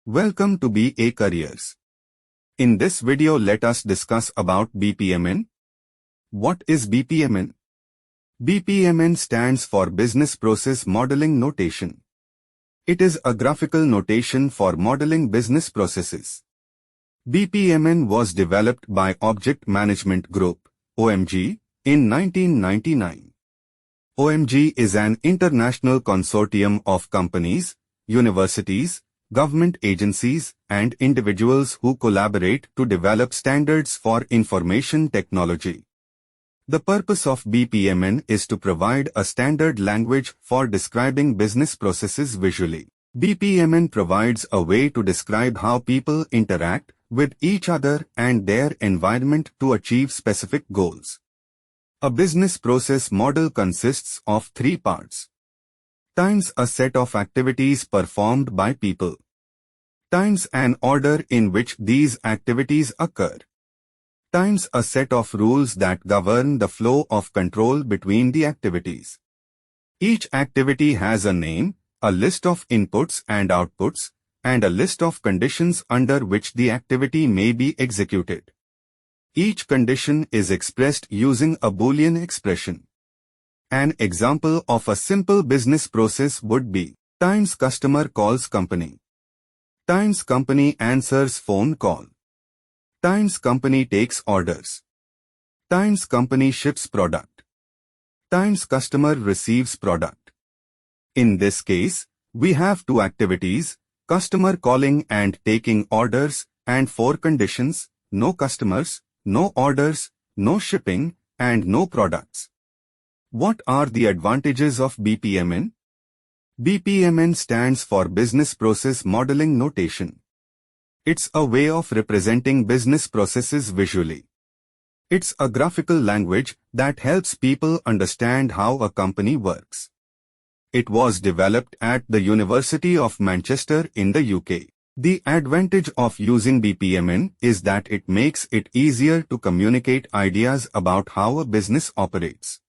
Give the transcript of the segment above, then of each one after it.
Welcome to BA Careers. In this video, let us discuss about BPMN. What is BPMN? BPMN stands for Business Process Modeling Notation. It is a graphical notation for modeling business processes. BPMN was developed by Object Management Group, OMG, in 1999. OMG is an international consortium of companies, universities, government agencies, and individuals who collaborate to develop standards for information technology. The purpose of BPMN is to provide a standard language for describing business processes visually. BPMN provides a way to describe how people interact with each other and their environment to achieve specific goals. A business process model consists of three parts. Times a set of activities performed by people. Times an order in which these activities occur. Times a set of rules that govern the flow of control between the activities. Each activity has a name, a list of inputs and outputs, and a list of conditions under which the activity may be executed. Each condition is expressed using a Boolean expression. An example of a simple business process would be times customer calls company, times company answers phone call, times company takes orders, times company ships product, times customer receives product. In this case, we have two activities, customer calling and taking orders, and four conditions, no customers, no orders, no shipping, and no products. What are the advantages of BPMN? BPMN stands for Business Process Modeling Notation. It's a way of representing business processes visually. It's a graphical language that helps people understand how a company works. It was developed at the University of Manchester in the UK. The advantage of using BPMN is that it makes it easier to communicate ideas about how a business operates.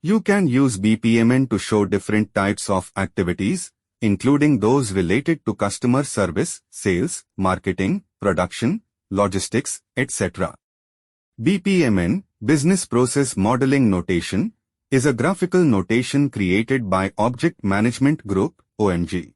You can use BPMN to show different types of activities, including those related to customer service, sales, marketing, production, logistics, etc. BPMN, Business Process Modeling Notation, is a graphical notation created by Object Management Group, OMG.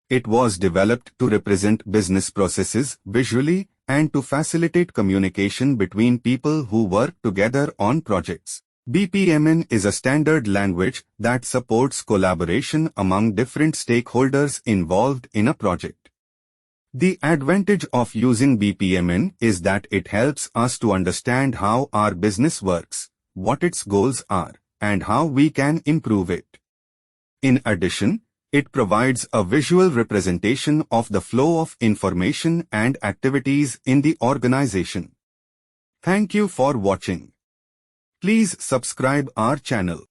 It was developed to represent business processes visually and to facilitate communication between people who work together on projects. BPMN is a standard language that supports collaboration among different stakeholders involved in a project. The advantage of using BPMN is that it helps us to understand how our business works, what its goals are, and how we can improve it. In addition, it provides a visual representation of the flow of information and activities in the organization. Thank you for watching. Please subscribe our channel.